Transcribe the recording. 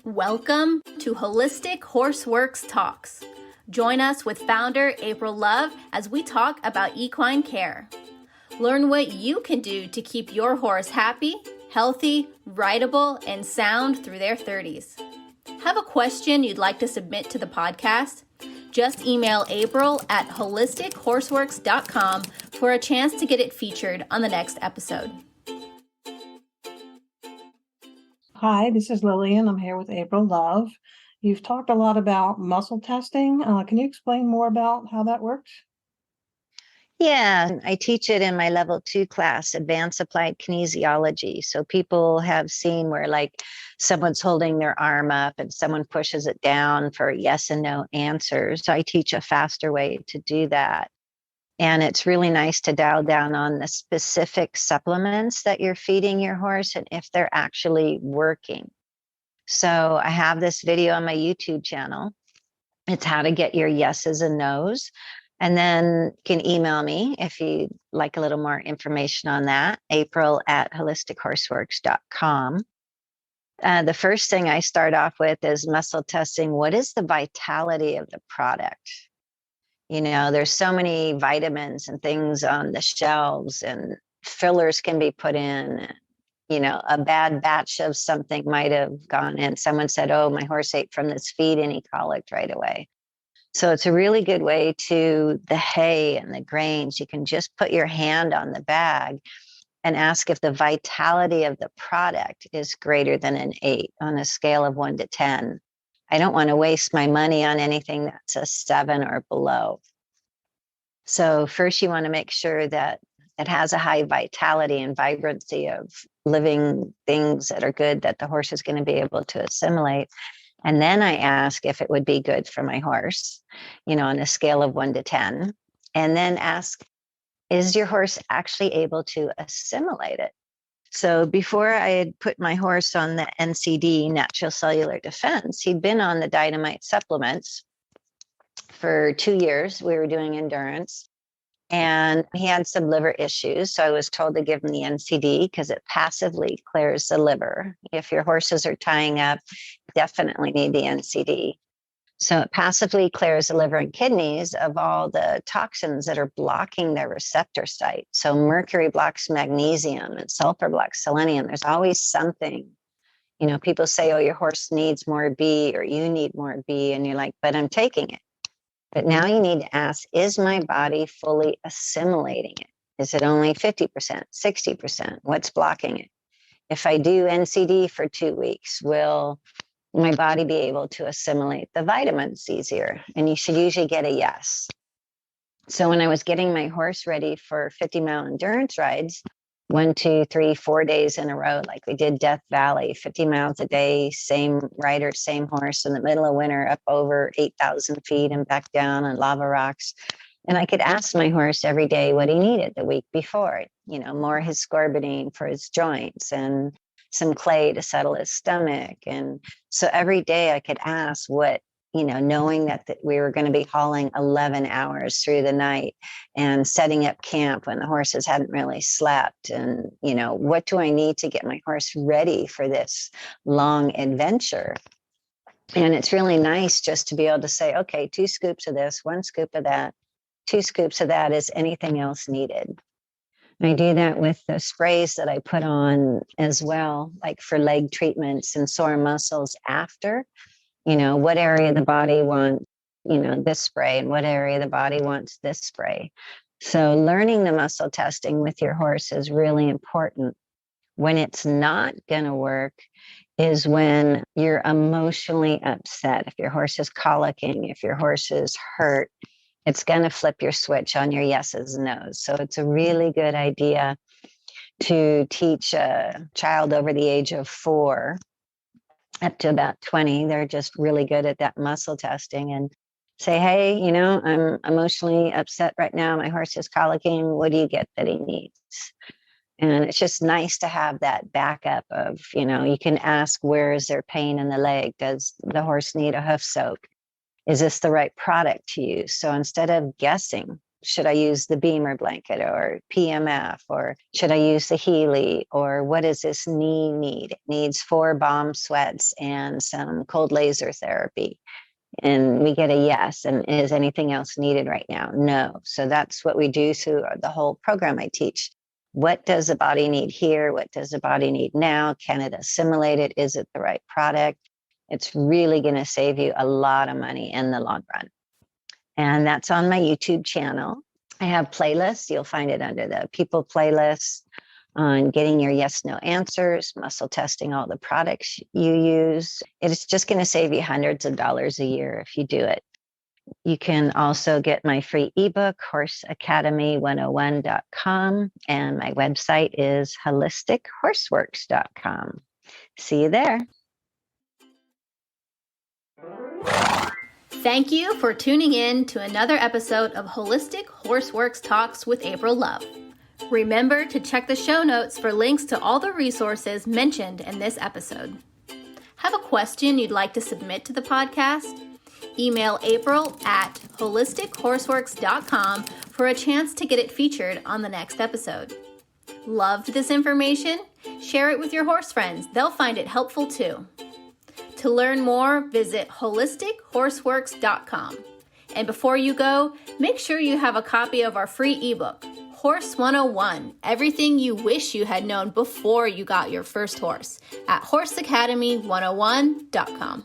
Welcome to Holistic Horseworks Talks. Join us with founder April Love as we talk about equine care. Learn what you can do to keep your horse happy, healthy, rideable, and sound through their 30s. Have a question you'd like to submit to the podcast? Just email April at HolisticHorseWorks.com for a chance to get it featured on the next episode. Hi, this is Lillian. I'm here with April Love. You've talked a lot about muscle testing. Can you explain more about how that works? Yeah, I teach it in my level 2 class, Advanced Applied Kinesiology. So people have seen where someone's holding their arm up and someone pushes it down for yes and no answers. So I teach a faster way to do that. And it's really nice to dial down on the specific supplements that you're feeding your horse and if they're actually working. So I have this video on my YouTube channel. It's how to get your yeses and nos. And then you can email me if you'd like a little more information on that, April at HolisticHorseWorks.com. The first thing I start off with is muscle testing. What is the vitality of the product? You know, there's so many vitamins and things on the shelves, and fillers can be put in. You know, a bad batch of something might have gone in. Someone said, oh, my horse ate from this feed and he colicked right away. So it's a really good way to the hay and the grains. You can just put your hand on the bag and ask if the vitality of the product is greater than an 8 on a scale of 1 to 10. I don't want to waste my money on anything that's a 7 or below. So first you want to make sure that it has a high vitality and vibrancy of living things that are good that the horse is going to be able to assimilate. And then I ask if it would be good for my horse, you know, on a scale of 1 to 10. And then ask, is your horse actually able to assimilate it? So before I had put my horse on the NCD, Natural Cellular Defense, he'd been on the Dynamite supplements for 2 years. We were doing endurance. And he had some liver issues. So I was told to give him the NCD because it passively clears the liver. If your horses are tying up, definitely need the NCD. So it passively clears the liver and kidneys of all the toxins that are blocking their receptor site. So mercury blocks magnesium and sulfur blocks selenium. There's always something. You know, people say, oh, your horse needs more B or you need more B. And you're like, but I'm taking it. But now you need to ask, is my body fully assimilating it? Is it only 50%, 60%? What's blocking it? If I do NCD for 2 weeks, will my body be able to assimilate the vitamins easier? And you should usually get a yes. So when I was getting my horse ready for 50-mile endurance rides, 1, 2, 3, 4 days in a row, like we did Death Valley, 50 miles a day, same rider, same horse in the middle of winter, up over 8,000 feet and back down on lava rocks. And I could ask my horse every day what he needed the week before, you know, more his scorbunine for his joints and some clay to settle his stomach. And so every day I could ask what, you know, knowing that we were going to be hauling 11 hours through the night and setting up camp when the horses hadn't really slept. And, you know, what do I need to get my horse ready for this long adventure? And it's really nice just to be able to say, okay, 2 scoops of this, 1 scoop of that, 2 scoops of that. Is anything else needed? I do that with the sprays that I put on as well, like for leg treatments and sore muscles after. You know, what area of the body wants, you know, this spray and what area of the body wants this spray. So learning the muscle testing with your horse is really important. When it's not going to work is when you're emotionally upset. If your horse is colicking, if your horse is hurt, it's going to flip your switch on your yeses and nos. So it's a really good idea to teach a child over the age of 4 up to about 20. They're just really good at that muscle testing and say, hey, you know, I'm emotionally upset right now. My horse is colicking. What do you get that he needs? And it's just nice to have that backup of, you know, you can ask, where is there pain in the leg? Does the horse need a hoof soak? Is this the right product to use? So instead of guessing, should I use the Beamer blanket or PMF, or should I use the Healy, or what does this knee need? It needs 4 bomb sweats and some cold laser therapy. And we get a yes. And is anything else needed right now? No. So that's what we do through the whole program I teach. What does the body need here? What does the body need now? Can it assimilate it? Is it the right product? It's really going to save you a lot of money in the long run. And that's on my YouTube channel. I have playlists. You'll find it under the people playlist on getting your yes, no answers, muscle testing all the products you use. It's just going to save you hundreds of dollars a year if you do it. You can also get my free ebook, horseacademy101.com, and my website is HolisticHorseWorks.com. See you there. Thank you for tuning in to another episode of Holistic Horseworks Talks with April Love. Remember to check the show notes for links to all the resources mentioned in this episode. Have a question you'd like to submit to the podcast? Email April at HolisticHorseWorks.com for a chance to get it featured on the next episode. Loved this information? Share it with your horse friends. They'll find it helpful too. To learn more, visit HolisticHorseWorks.com. And before you go, make sure you have a copy of our free ebook, Horse 101, Everything You Wish You Had Known Before You Got Your First Horse, at HorsEcademy101.com.